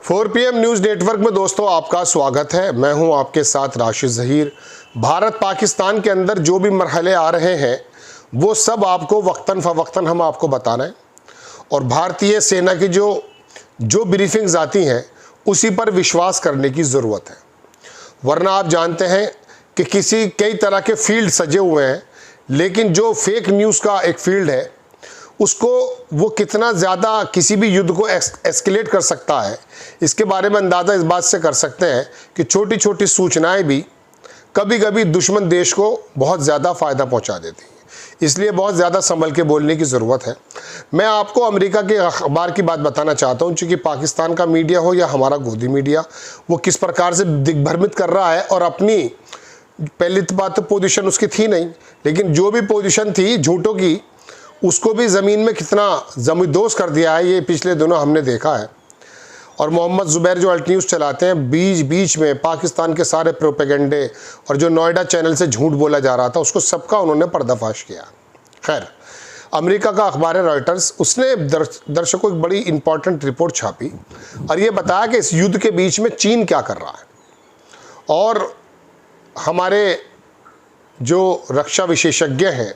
4 PM news network में दोस्तों आपका स्वागत है। मैं हूं आपके साथ राशिद ज़हीर। भारत पाकिस्तान के अंदर जो भी मरहले आ रहे हैं वो सब आपको वक्तन फ़वक्तन हम आपको बता रहे हैं और भारतीय सेना की जो ब्रीफिंग्स आती हैं उसी पर विश्वास करने की ज़रूरत है। वरना आप जानते हैं कि कई तरह के फील्ड सजे हुए हैं, लेकिन जो फेक न्यूज़ का एक फील्ड है उसको वो कितना ज़्यादा किसी भी युद्ध को एस्केलेट कर सकता है, इसके बारे में अंदाज़ा इस बात से कर सकते हैं कि छोटी छोटी सूचनाएं भी कभी कभी दुश्मन देश को बहुत ज़्यादा फ़ायदा पहुंचा देती हैं। इसलिए बहुत ज़्यादा संभल के बोलने की ज़रूरत है। मैं आपको अमेरिका के अखबार की बात बताना चाहता हूं, चूँकि पाकिस्तान का मीडिया हो या हमारा गोदी मीडिया, वो किस प्रकार से दिग्भ्रमित कर रहा है और अपनी पहली बात तो पोजीशन उसकी थी नहीं, लेकिन जो भी पोजीशन थी झूठों की उसको भी ज़मीन में कितना ज़मींदोज़ कर दिया है, ये पिछले दिनों हमने देखा है। और मोहम्मद ज़ुबैर जो अल्ट न्यूज़ चलाते हैं, बीच में पाकिस्तान के सारे प्रोपेगेंडे और जो नोएडा चैनल से झूठ बोला जा रहा था उसको सबका उन्होंने पर्दाफाश किया। खैर, अमेरिका का अखबार है रॉयटर्स, उसने दर्शकों को एक बड़ी इंपॉर्टेंट रिपोर्ट छापी और ये बताया कि इस युद्ध के बीच में चीन क्या कर रहा है। और हमारे जो रक्षा विशेषज्ञ हैं,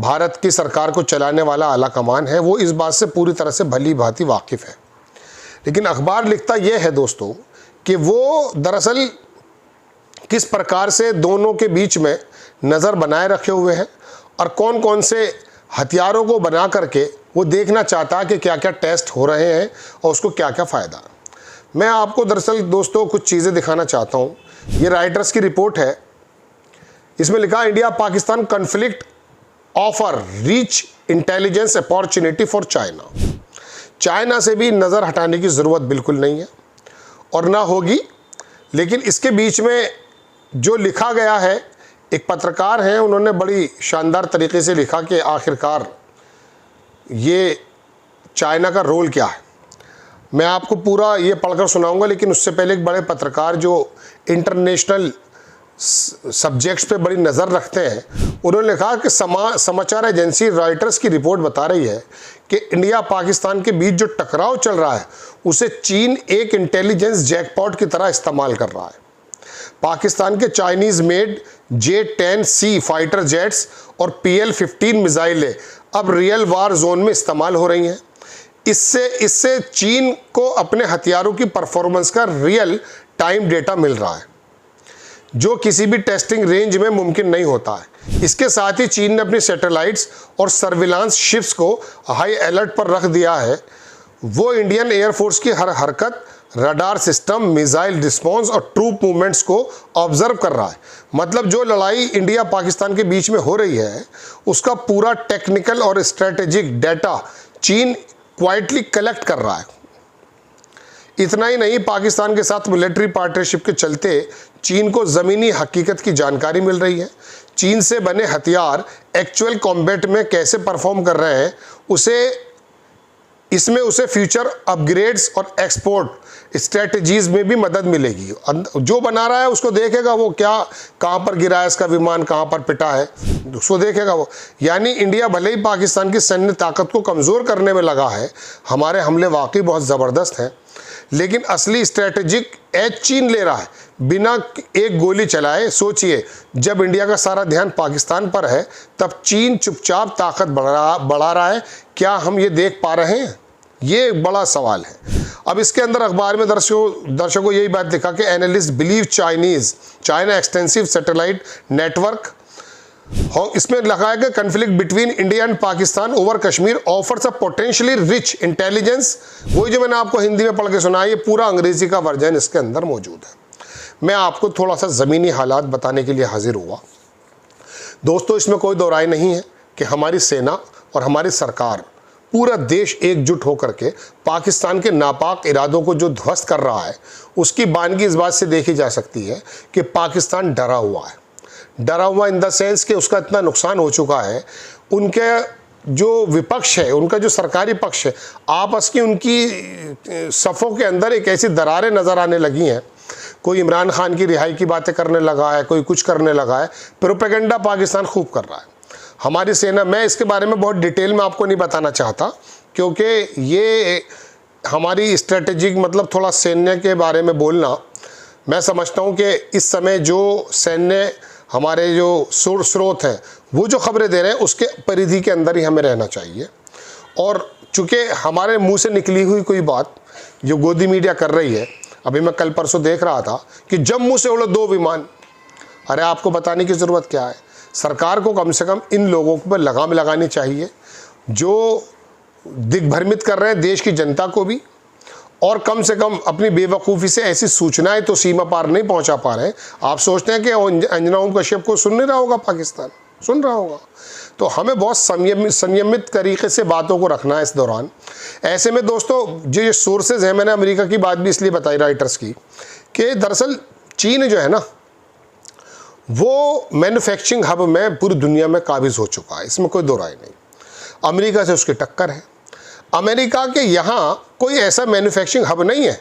भारत की सरकार को चलाने वाला आला कमान है, वो इस बात से पूरी तरह से भली भांति वाकिफ़ है। लेकिन अखबार लिखता यह है दोस्तों कि वो दरअसल किस प्रकार से दोनों के बीच में नज़र बनाए रखे हुए हैं और कौन कौन से हथियारों को बना करके वो देखना चाहता है कि क्या क्या टेस्ट हो रहे हैं और उसको क्या क्या फ़ायदा। मैं आपको दरअसल दोस्तों कुछ चीज़ें दिखाना चाहता हूँ। ये राइटर्स की रिपोर्ट है, इसमें लिखा India Pakistan conflict offer rich intelligence opportunity for China. China से भी नज़र हटाने की ज़रूरत बिल्कुल नहीं है और ना होगी। लेकिन इसके बीच में जो लिखा गया है, एक पत्रकार हैं, उन्होंने बड़ी शानदार तरीके से लिखा कि आखिरकार ये चाइना का रोल क्या है। मैं आपको पूरा ये पढ़कर सुनाऊंगा, लेकिन उससे पहले एक बड़े पत्रकार जो इंटरनेशनल सब्जेक्ट्स पे बड़ी नज़र रखते हैं, उन्होंने लिखा कि समाचार एजेंसी रॉयटर्स की रिपोर्ट बता रही है कि इंडिया पाकिस्तान के बीच जो टकराव चल रहा है उसे चीन एक इंटेलिजेंस जैकपॉट की तरह इस्तेमाल कर रहा है। पाकिस्तान के Chinese made J-10C fighter jets और PL-15 मिसाइलें अब रियल वार जोन में इस्तेमाल हो रही हैं। इससे चीन को अपने हथियारों की परफॉर्मेंस का रियल टाइम डेटा मिल रहा है, जो किसी भी टेस्टिंग रेंज में मुमकिन नहीं होता है। इसके साथ ही चीन ने अपनी सैटेलाइट्स और सर्विलांस शिप्स को हाई अलर्ट पर रख दिया है। वो इंडियन एयरफोर्स की हर हरकत, रडार सिस्टम, मिसाइल रिस्पॉन्स और ट्रूप मूवमेंट्स को ऑब्जर्व कर रहा है। मतलब जो लड़ाई इंडिया पाकिस्तान के बीच में हो रही है उसका पूरा टेक्निकल और स्ट्रेटेजिक डाटा चीन क्वाइटली कलेक्ट कर रहा है। इतना ही नहीं, पाकिस्तान के साथ मिलिट्री पार्टनरशिप के चलते चीन को ज़मीनी हकीकत की जानकारी मिल रही है। चीन से बने हथियार एक्चुअल कॉम्बैट में कैसे परफॉर्म कर रहे हैं, इसमें उसे फ्यूचर अपग्रेड्स और एक्सपोर्ट स्ट्रेटजीज में भी मदद मिलेगी। जो बना रहा है उसको देखेगा वो कहाँ पर गिरा है, इसका विमान कहाँ पर पिटा है, उसको देखेगा वो। यानी इंडिया भले ही पाकिस्तान की सैन्य ताकत को कमज़ोर करने में लगा है, हमारे हमले वाकई बहुत ज़बरदस्त हैं, लेकिन असली स्ट्रेटेजिक एज चीन ले रहा है बिना एक गोली चलाए। सोचिए, जब इंडिया का सारा ध्यान पाकिस्तान पर है तब चीन चुपचाप ताकत बढ़ा रहा है। क्या हम ये देख पा रहे हैं? ये एक बड़ा सवाल है। अब इसके अंदर अखबार में दर्शकों यही बात लिखा कि analyst believe China extensive satellite network. इसमें लिखा है कि conflict between India and Pakistan over Kashmir offers a potentially rich intelligence. वही जो मैंने आपको हिंदी में पढ़ के सुनाया, ये पूरा अंग्रेजी का वर्जन इसके अंदर मौजूद है। मैं आपको थोड़ा सा ज़मीनी हालात बताने के लिए हाजिर हुआ। दोस्तों, इसमें कोई दो राय नहीं है कि हमारी सेना और हमारी सरकार, पूरा देश एकजुट होकर के पाकिस्तान के नापाक इरादों को जो ध्वस्त कर रहा है, उसकी बानगी इस बात से देखी जा सकती है कि पाकिस्तान डरा हुआ है। डरा हुआ इन द सेंस कि उसका इतना नुकसान हो चुका है, उनके जो विपक्ष है, उनका जो सरकारी पक्ष है, आपस की उनकी सफ़ों के अंदर एक ऐसी दरारें नज़र आने लगी हैं। कोई इमरान खान की रिहाई की बातें करने लगा है, कोई कुछ करने लगा है। प्रोपेगेंडा पाकिस्तान खूब कर रहा है। हमारी सेना, मैं इसके बारे में बहुत डिटेल में आपको नहीं बताना चाहता, क्योंकि ये हमारी स्ट्रेटेजिक मतलब थोड़ा सैन्य के बारे में बोलना, मैं समझता हूँ कि इस समय जो सैन्य हमारे जो स्रोत हैं वो जो खबरें दे रहे हैं उसके परिधि के अंदर ही हमें रहना चाहिए। और चूँकि हमारे मुंह से निकली हुई कोई बात जो गोदी मीडिया कर रही है, अभी मैं कल परसों देख रहा था कि जम्मू से उड़े 2 विमान, अरे आपको बताने की ज़रूरत क्या है? सरकार को कम से कम इन लोगों पर लगाम लगानी चाहिए जो दिग्भ्रमित कर रहे हैं देश की जनता को भी, और कम से कम अपनी बेवकूफ़ी से ऐसी सूचनाएं तो सीमा पार नहीं पहुंचा पा रहे हैं। आप सोचते हैं कि अंजना ओम कश्यप को सुन नहीं रहा होगा, पाकिस्तान सुन रहा होगा। तो हमें बहुत संयमित तरीके से बातों को रखना है इस दौरान। ऐसे में दोस्तों जो ये सोर्सेज हैं, मैंने अमेरिका की बात भी इसलिए बताई राइटर्स की कि दरअसल चीन जो है ना वो मैन्युफैक्चरिंग हब में पूरी दुनिया में काबिज हो चुका है, इसमें कोई दो राय नहीं। अमेरिका से उसकी टक्कर है। अमेरिका के यहाँ कोई ऐसा मैन्युफैक्चरिंग हब नहीं है,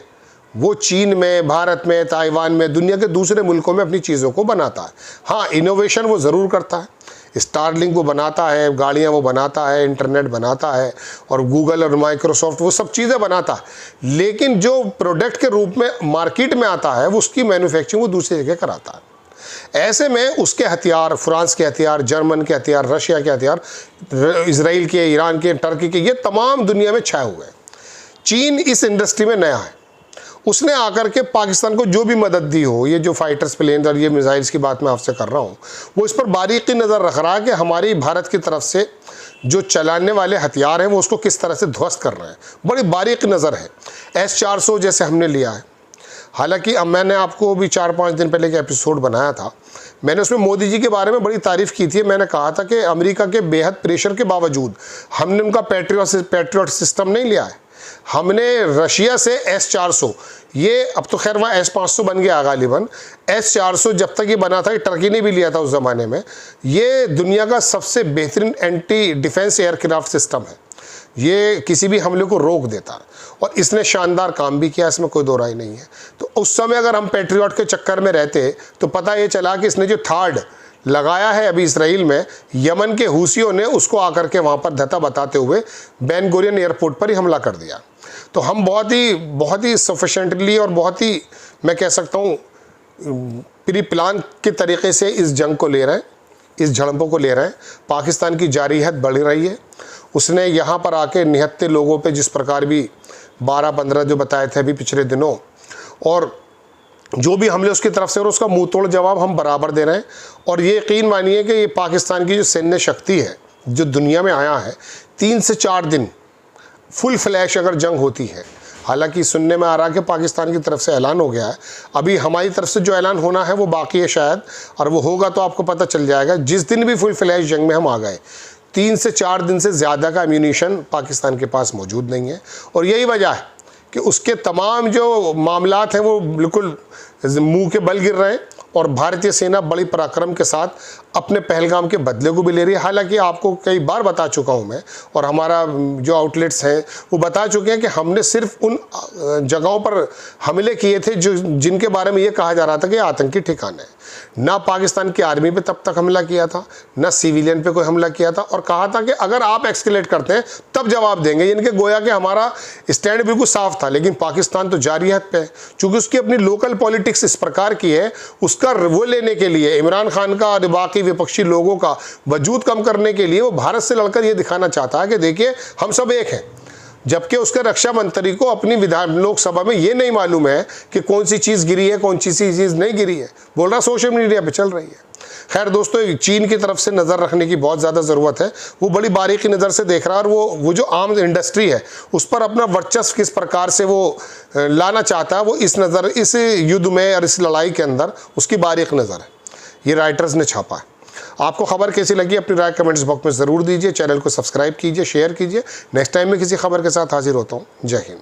वो चीन में, भारत में, ताइवान में, दुनिया के दूसरे मुल्कों में अपनी चीज़ों को बनाता है। हाँ, इनोवेशन वो ज़रूर करता है, स्टारलिंक वो बनाता है, गाड़ियाँ वो बनाता है, इंटरनेट बनाता है, और गूगल और माइक्रोसॉफ्ट वो सब चीज़ें बनाता है, लेकिन जो प्रोडक्ट के रूप में मार्केट में आता है वो उसकी मैन्युफैक्चरिंग वो दूसरी जगह कराता है। ऐसे में उसके हथियार, फ्रांस के हथियार, जर्मन के हथियार, रशिया के हथियार, इजराइल के, ईरान के, टर्की के, ये तमाम दुनिया में छाए हुए हैं। चीन इस इंडस्ट्री में नया है। उसने आकर के पाकिस्तान को जो भी मदद दी हो, ये जो फाइटर्स प्लेन और ये मिसाइल्स की बात मैं आपसे कर रहा हूँ, वो इस पर बारीकी नज़र रख रहा है कि हमारी भारत की तरफ से जो चलाने वाले हथियार हैं वो उसको किस तरह से ध्वस्त कर रहे हैं। बड़ी बारीक नज़र है। S-400 जैसे हमने लिया है, हालांकि अब मैंने आपको भी 4-5 दिन पहले एक एपिसोड बनाया था, मैंने उसमें मोदी जी के बारे में बड़ी तारीफ़ की थी। मैंने कहा था कि अमेरिका के बेहद प्रेशर के बावजूद हमने उनका पैट्रियट सिस्टम नहीं लिया है। हमने रशिया से S-400, ये अब तो खैर वहाँ S-500 बन गया गालिबन, S-400 जब तक ये बना था, टर्की ने भी लिया था उस ज़माने में, ये दुनिया का सबसे बेहतरीन एंटी डिफेंस एयरक्राफ्ट सिस्टम है। ये किसी भी हमले को रोक देता है और इसने शानदार काम भी किया, इसमें कोई दो राय नहीं है। तो उस समय अगर हम पैट्रियट के चक्कर में रहते तो पता ये चला कि इसने जो थार्ड लगाया है अभी इसराइल में, यमन के हूसियों ने उसको आकर के वहाँ पर धता बताते हुए बेन गुरियन एयरपोर्ट पर ही हमला कर दिया। तो हम बहुत ही सफिशेंटली और बहुत ही, मैं कह सकता हूँ, प्री प्लान के तरीके से इस जंग को ले रहे हैं, इस झड़पों को ले रहे हैं। पाकिस्तान की जारियत बढ़ रही है। उसने यहाँ पर आके निहत्ते लोगों पे जिस प्रकार भी 12-15 जो बताए थे अभी पिछले दिनों, और जो भी हमले उसकी तरफ से, और उसका मुंह तोड़ जवाब हम बराबर दे रहे हैं। और ये यकीन मानिए कि ये पाकिस्तान की जो सैन्य शक्ति है जो दुनिया में आया है, 3 से 4 दिन फुल फ्लैश अगर जंग होती है, हालांकि सुनने में आ रहा है कि पाकिस्तान की तरफ से ऐलान हो गया है, अभी हमारी तरफ से जो ऐलान होना है वो बाकी है शायद, और वो होगा तो आपको पता चल जाएगा। जिस दिन भी फुल फ्लैश जंग में हम आ गए, 3 से 4 दिन से ज़्यादा का एम्यूनिशन पाकिस्तान के पास मौजूद नहीं है। और यही वजह है कि उसके तमाम जो मामलात हैं वो बिल्कुल मुंह के बल गिर रहे हैं, और भारतीय सेना बड़ी पराक्रम के साथ अपने पहलगाम के बदले को भी ले रही है। हालांकि आपको कई बार बता चुका हूं मैं, और हमारा जो आउटलेट्स हैं वो बता चुके हैं कि हमने सिर्फ उन जगहों पर हमले किए थे जिनके बारे में ये कहा जा रहा था कि आतंकी ठिकाने हैं। ना पाकिस्तान की आर्मी पे तब तक हमला किया था, ना सिविलियन पे कोई हमला किया था, और कहा था कि अगर आप एक्सकेलेट करते हैं तब जवाब देंगे। इनके गोया कि हमारा स्टैंड बिल्कुल साफ था। लेकिन पाकिस्तान तो जारियत पे है, चूँकि उसकी अपनी लोकल पॉलिटिक्स इस प्रकार की है, उसका वो लेने के लिए, इमरान खान का और बाकी विपक्षी लोगों का वजूद कम करने के लिए वो भारत से लड़कर ये दिखाना चाहता है कि देखिए हम सब एक हैं। जबकि उसके रक्षा मंत्री को अपनी लोकसभा में ये नहीं मालूम है कि कौन सी चीज़ गिरी है, कौन सी चीज़ नहीं गिरी है। बोल रहा सोशल मीडिया पे चल रही है। खैर दोस्तों, चीन की तरफ से नज़र रखने की बहुत ज़्यादा ज़रूरत है। वो बड़ी बारीकी नज़र से देख रहा है, और वो जो आम इंडस्ट्री है उस पर अपना वर्चस्व किस प्रकार से वो लाना चाहता है, वो इस युद्ध में और इस लड़ाई के अंदर उसकी बारीक नज़र है। ये राइटर्स ने छापा है। आपको खबर कैसी लगी अपनी राय कमेंट्स बॉक्स में ज़रूर दीजिए। चैनल को सब्सक्राइब कीजिए, शेयर कीजिए। नेक्स्ट टाइम में किसी खबर के साथ हाजिर होता हूँ। जय हिंद।